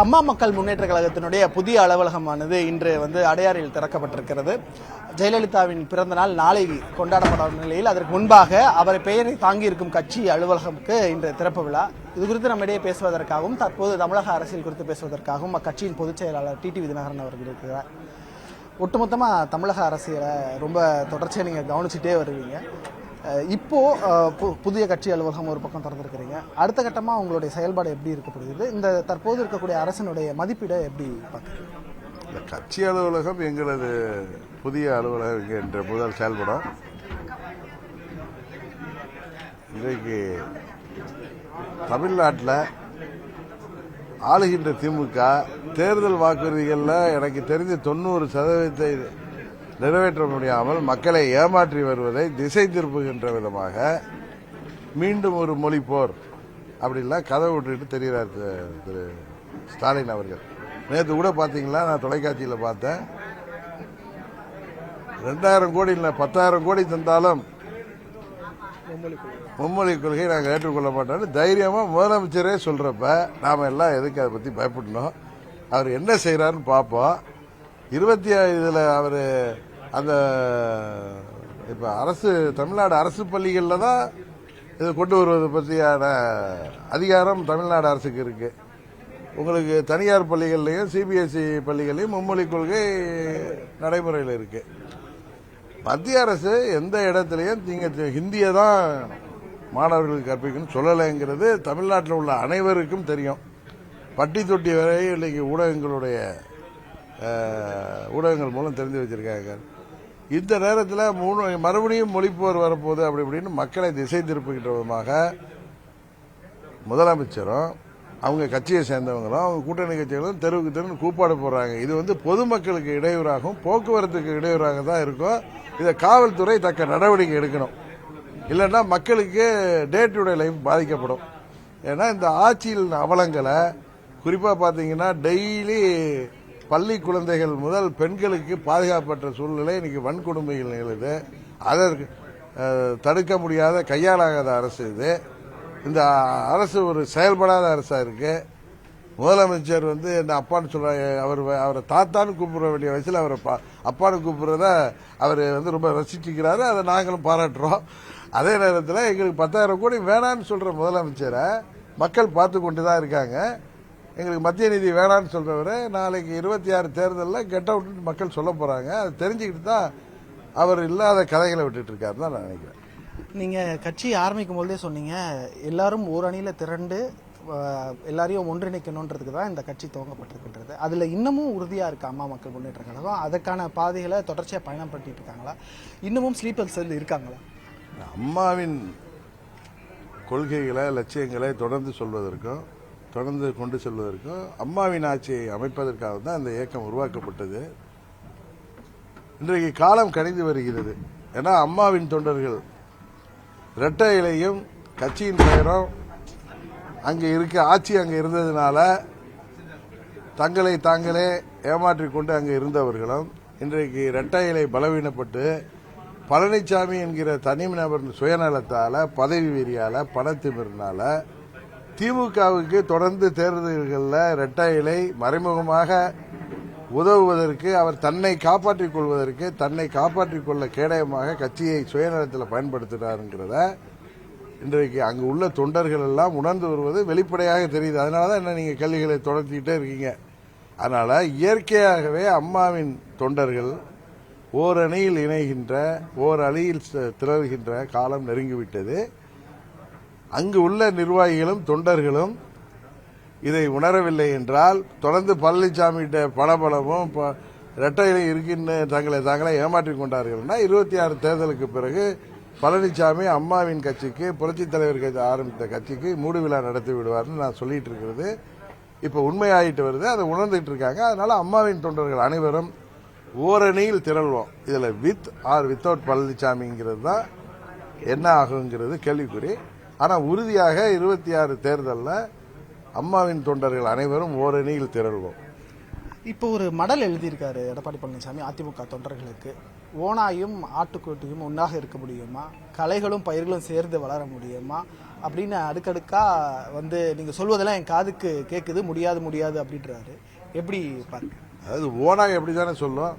அம்மா மக்கள் முன்னேற்ற கழகத்தினுடைய புதிய அலுவலகமானது இன்று அடையாறில் திறக்கப்பட்டிருக்கிறது. ஜெயலலிதாவின் பிறந்த நாள் நாளை கொண்டாடப்படும் நிலையில் அதற்கு முன்பாக அவர் பெயரை தாங்கியிருக்கும் கட்சி அலுவலகமுக்கு இன்று திறப்பு விழா. இது குறித்து நம்மிடையே பேசுவதற்காகவும் தற்போது தமிழக அரசியல் குறித்து பேசுவதற்காகவும் அக்கட்சியின் பொதுச் செயலாளர் டிடிவி தினகரன் அவர்கள் இருக்கிறார். ஒட்டுமொத்தமாக தமிழக அரசியலை ரொம்ப தொடர்ச்சியாக நீங்கள் கவனிச்சுட்டே வருவீங்க. இப்போ புதிய கட்சி அலுவலகம் ஒரு பக்கம் திறந்திருக்கிறீங்க. அடுத்த கட்டமாக உங்களுடைய செயல்பாடு எப்படி இருக்கப்படுகிறது? இந்த தற்போது இருக்கக்கூடிய அரசினுடைய மதிப்பீடை எப்படி பார்க்குறீங்க? கட்சி அலுவலகம் எங்களது புதிய அலுவலகம் என்ற முதல் செயல்படும். இன்றைக்கு தமிழ்நாட்டில் ஆளுகின்ற திமுக தேர்தல் வாக்குறுதிகளில் எனக்கு தெரிஞ்ச 90% நிறைவேற்ற முடியாமல் மக்களை ஏமாற்றி வருவதை திசை திருப்புகின்ற விதமாக மீண்டும் ஒரு மொழி போர் அப்படின்லாம் கதவை விட்டுட்டு தெரிகிறார் திரு ஸ்டாலின் அவர்கள். நேற்று கூட பார்த்தீங்களா, நான் தொலைக்காட்சியில் பார்த்தேன், 2000 கோடி இல்லை 10,000 கோடி தந்தாலும் மும்மொழி கொள்கை நாங்கள் ஏற்றுக்கொள்ள மாட்டோம்னு தைரியமாக முதலமைச்சரே சொல்கிறப்ப நாம் எல்லாம் எதுக்கு அதை பற்றி பயப்படணும்? அவர் என்ன செய்கிறாருன்னு பார்ப்போம். 25 அவர் அந்த இப்போ தமிழ்நாடு அரசு பள்ளிகளில் தான் இதை கொண்டு வருவது பற்றியான அதிகாரம் தமிழ்நாடு அரசுக்கு இருக்கு. உங்களுக்கு தனியார் பள்ளிகள்லையும் சிபிஎஸ்இ பள்ளிகளையும் மும்மொழி கொள்கை நடைமுறையில் இருக்கு. மத்திய அரசு எந்த இடத்துலையும் நீங்கள் ஹிந்தியை தான் மாணவர்களுக்கு கற்பிக்கணும்னு சொல்லலைங்கிறது தமிழ்நாட்டில் உள்ள அனைவருக்கும் தெரியும். பட்டி தொட்டி வரை இன்னைக்கு ஊடகங்கள் மூலம் தெரிஞ்சு வச்சிருக்காங்க. இந்த நேரத்தில் மறுபடியும் மொழிப்போர் வரப்போகுது அப்படி இப்படின்னு மக்களை திசை திருப்புகின்ற விதமாக முதலமைச்சரும் அவங்க கட்சியை சேர்ந்தவங்களும் அவங்க கூட்டணி கட்சிகளும் தெருவுக்கு தெரு கூப்பாடு போடுறாங்க. இது பொதுமக்களுக்கு இடையூறாகும், போக்குவரத்துக்கு இடையூறாக தான் இருக்கும். இதை காவல்துறை தக்க நடவடிக்கை எடுக்கணும். இல்லைன்னா மக்களுக்கு டே டு டே லைஃப் பாதிக்கப்படும். ஏன்னா இந்த ஆட்சியில் அவலங்களை குறிப்பாக பார்த்தீங்கன்னா டெய்லி பள்ளி குழந்தைகள் முதல் பெண்களுக்கு பாதுகாப்பற்ற சூழ்நிலை இன்னைக்கு வன்கொடுமைகள் நிகழுது. அதற்கு தடுக்க முடியாத கையாளாகாத அரசு இது. இந்த அரசு ஒரு செயல்படாத அரசா இருக்கு. முதலமைச்சர் என்ன அப்பான்னு சொல்றாங்க, அவரை தாத்தான்னு கூப்பிட வேண்டிய வயசுல அவரை அப்பான்னு கூப்பிடுறத அவர் ரொம்ப ரசிச்சுக்கிறாரு. அதை நாங்களும் பாராட்டுறோம். அதே நேரத்தில் எங்களுக்கு 10,000 கோடி வேணான்னு சொல்ற முதலமைச்சரை மக்கள் பார்த்து கொண்டு தான் இருக்காங்க. எங்களுக்கு மத்திய நிதி வேணான்னு சொல்றவரை நாளைக்கு 26 தேர்தலில் கெட் அவுட்னு மக்கள் சொல்ல போறாங்க. அதை தெரிஞ்சுக்கிட்டு தான் அவர் இல்லாத கதைகளை விட்டுட்டு இருக்காருன்னு தான் நான் நினைக்கிறேன். நீங்க கட்சி ஆரம்பிக்கும் போதே சொன்னீங்க, எல்லாரும் ஒரு அணியில திரண்டு எல்லாரையும் ஒன்றிணைக்கணுன்றதுக்கு தான் இந்த கட்சி துவங்கப்பட்டிருக்கின்றது. அதுல இன்னமும் உறுதியா இருக்கு அம்மா மக்கள் முன்னேற்ற கழகம். அதற்கான பாதைகளை தொடர்ச்சியா பயணப்பட்டு இருக்காங்களா? இன்னமும் ஸ்லீப்பர் செல் இருக்காங்களா? அம்மாவின் கொள்கைகளை லட்சியங்களை தொடர்ந்து கொண்டு செல்வதற்கும் அம்மாவின் ஆட்சியை அமைப்பதற்காக தான் இந்த இயக்கம் உருவாக்கப்பட்டது. இன்றைக்கு காலம் கணிந்து வருகிறது. ஏன்னா அம்மாவின் தொண்டர்கள் இரட்டை இலையும் கட்சியின் பெயரும் ஆட்சி அங்கே இருந்ததுனால தங்களை தாங்களே ஏமாற்றிக் கொண்டு அங்கே இருந்தவர்களும் இன்றைக்கு இரட்டை இலை பலவீனப்பட்டு பழனிசாமி என்கிற தனிநபர் சுயநலத்தால, பதவி வெறியால, பணத்திமிரினால திமுகவுக்கு தொடர்ந்து தேர்தல்களில் இரட்டை இலை மறைமுகமாக உதவுவதற்கு, அவர் தன்னை காப்பாற்றிக் கொள்வதற்கு, தன்னை காப்பாற்றிக் கொள்ள கேடயமாக கட்சியை சுயநலத்தில் பயன்படுத்துகிறாருங்கிறத இன்றைக்கு அங்கு உள்ள தொண்டர்கள் எல்லாம் உணர்ந்து வருவது வெளிப்படையாக தெரியுது. அதனாலதான் என்ன நீங்க கேள்விகளை தொடர்த்திக்கிட்டே இருக்கீங்க. அதனால இயற்கையாகவே அம்மாவின் தொண்டர்கள் ஓரணியில் இணைகின்ற, அணியில் திரள்கின்ற காலம் நெருங்கிவிட்டது. அங்கு உள்ள நிர்வாகிகளும் தொண்டர்களும் இதை உணரவில்லை என்றால் தொடர்ந்து பழனிசாமிகிட்ட பணபலமும் இரட்டையிலும் இருக்கின்ற தாங்களே ஏமாற்றிக் கொண்டார்கள்னா 26 தேர்தலுக்கு பிறகு பழனிசாமி அம்மாவின் கட்சிக்கு, புரட்சித் தலைவர் ஆரம்பித்த கட்சிக்கு மூடு விழா நடத்தி விடுவார்னு நான் சொல்லிட்டு இருக்கிறது இப்ப உண்மையாயிட்டு வருது. அதை உணர்ந்துட்டு இருக்காங்க. அதனால அம்மாவின் தொண்டர்கள் அனைவரும் ஓரணியில் திரள்வோம். இதுல வித் ஆர் வித்தவுட் பழனிசாமிங்கிறது தான் என்ன ஆகுங்கிறது கேள்விக்குறி. ஆனா உறுதியாக 26 தேர்தலில் அம்மாவின் தொண்டர்கள் அனைவரும் ஓரணியில் திரள்வோம். இப்போ ஒரு மடல் எழுதியிருக்காரு எடப்பாடி பழனிசாமி அதிமுக தொண்டர்களுக்கு. ஓனாயும் ஆட்டுக்குட்டியும் ஒன்றாக இருக்க முடியுமா, கலைகளும் பயிர்களும் சேர்ந்து வளர முடியுமா அப்படின்னு அடுக்கடுக்கா வந்து நீங்க சொல்வதெல்லாம் என் காதுக்கு கேட்குது. முடியாது முடியாது அப்படின்றாரு. எப்படி பாருங்க? அதாவது ஓனாய் எப்படிதானே சொல்லும்.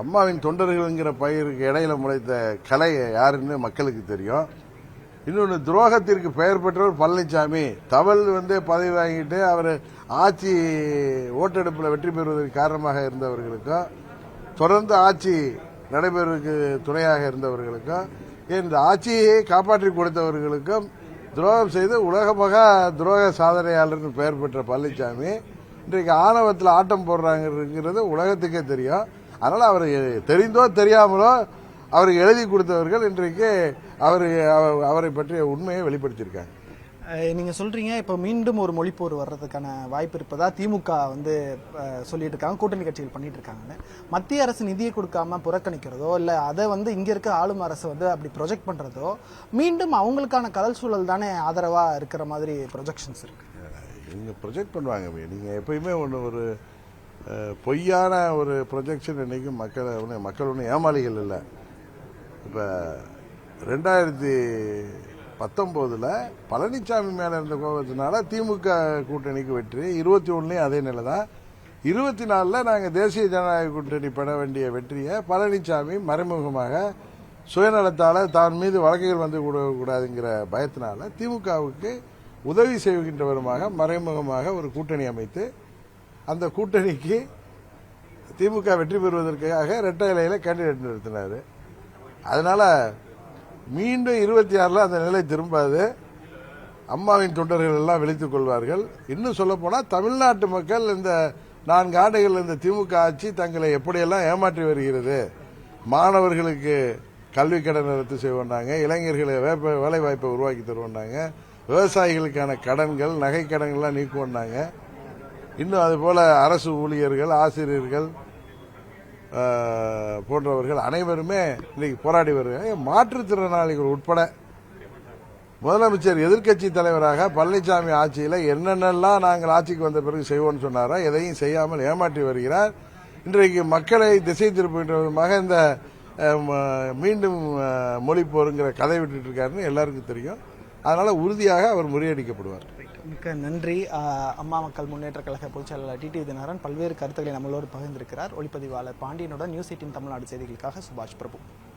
அம்மாவின் தொண்டர்கள்ங்கிற பயிருக்கு இடையில முளைத்த கலை யாருன்னு மக்களுக்கு தெரியும். இன்னொன்று, துரோகத்திற்கு பெயர் பெற்றவர் பழனிசாமி. தவள் பதவி வாங்கிட்டு அவர் ஆட்சி ஓட்டெடுப்பில் வெற்றி பெறுவதற்கு காரணமாக இருந்தவர்களுக்கும், தொடர்ந்து ஆட்சி நடைபெறுவதற்கு துணையாக இருந்தவர்களுக்கும், இந்த ஆட்சியை காப்பாற்றி கொடுத்தவர்களுக்கும் துரோகம் செய்து உலகமாக துரோக சாதனையாளர்னு பெயர் பெற்ற பழனிசாமி இன்றைக்கு ஆணவத்தில் ஆட்டம் போடுறாங்கிறது உலகத்துக்கே தெரியும். அதனால அவர் தெரிந்தோ தெரியாமலோ அவருக்கு எழுதி கொடுத்தவர்கள் இன்றைக்கு அவரை பற்றிய உண்மையை வெளிப்படுத்தியிருக்காங்க. நீங்க சொல்றீங்க இப்ப மீண்டும் ஒரு மொழிப்போர் வர்றதுக்கான வாய்ப்பு இருப்பதா திமுக சொல்லிட்டு இருக்காங்க, கூட்டணி கட்சிகள் பண்ணிட்டு இருக்காங்கன்னு. மத்திய அரசு நிதியை கொடுக்காம புறக்கணிக்கிறதோ இல்ல அதை இங்க இருக்க ஆளும் அரசு அப்படி ப்ரொஜெக்ட் பண்றதோ மீண்டும் அவங்களுக்கான கதல் சூழல் தானே ஆதரவா இருக்கிற மாதிரி ப்ரொஜெக்ஷன்ஸ் இருக்கு. நீங்க ப்ரொஜெக்ட் பண்ணுவாங்க. நீங்க எப்பயுமே ஒரு பொய்யான ஒரு ப்ரொஜெக்ஷன் இன்னைக்கும் மக்கள் ஒன்றும் ஏமாளிகள் இல்லை. இப்ப 2019 பழனிசாமி மேல இருந்த கோபத்தினால திமுக கூட்டணிக்கு வெற்றி. 21 அதே நிலை தான். 24 நாங்கள் தேசிய ஜனநாயக கூட்டணி பெற வேண்டிய வெற்றியை பழனிசாமி மறைமுகமாக சுயநலத்தால தான் மீது வழக்குகள் வந்து கூடாதுங்கிற பயத்தினால திமுகவுக்கு உதவி செய்கின்றவருமாக மறைமுகமாக ஒரு கூட்டணி அமைத்து அந்த கூட்டணிக்கு திமுக வெற்றி பெறுவதற்காக இரட்டை இலையில கேண்டிடேட் நிறுத்தினார். அதனால மீண்டும் 26 அந்த நிலை திரும்பாது. அம்மாவின் தொண்டர்கள் எல்லாம் விழித்துக் கொள்வார்கள். இன்னும் சொல்ல போனா தமிழ்நாட்டு மக்கள் இந்த 4 ஆண்டுகள் இந்த திமுக ஆட்சி தங்களை எப்படியெல்லாம் ஏமாற்றி வருகிறது. மாணவர்களுக்கு கல்வி கடன் ரத்து செய்வாங்க, இளைஞர்களுக்கு வேலை வாய்ப்பை உருவாக்கி தருவாங்க, விவசாயிகளுக்கான கடன்கள் நகை கடன்கள்லாம் நீக்குவாங்க. இன்னும் அதுபோல அரசு ஊழியர்கள், ஆசிரியர்கள் போன்றவர்கள் அனைவருமே இன்னைக்கு போராடி வருகிறாங்க. மாற்றுத்திறனாளிகள் உட்பட முதலமைச்சர் எதிர்க்கட்சி தலைவராக பழனிசாமி ஆட்சியில் என்னென்னலாம் நாங்கள் ஆட்சிக்கு வந்த பிறகு செய்வோம்னு சொன்னாரோ எதையும் செய்யாமல் ஏமாற்றி வருகிறார். இன்றைக்கு மக்களை திசை திருப்புகின்ற விதமாக இந்த மீண்டும் மொழி போருங்கிற கதை விட்டுட்டு இருக்காருன்னு எல்லாருக்கும் தெரியும். அதனால உறுதியாக அவர் முறியடிக்கப்படுவார். மிக்க நன்றி. அம்மா மக்கள் முன்னேற்ற கழக பொதுச்செயலாளர் டிடிவி தினகரன் பல்வேறு கருத்துக்களை நம்மளோடு பகிர்ந்திருக்கிறார். ஒளிப்பதிவாளர் பாண்டியனுடன் நியூஸ் 18 தமிழ்நாடு செய்திகளுக்காக சுபாஷ் பிரபு.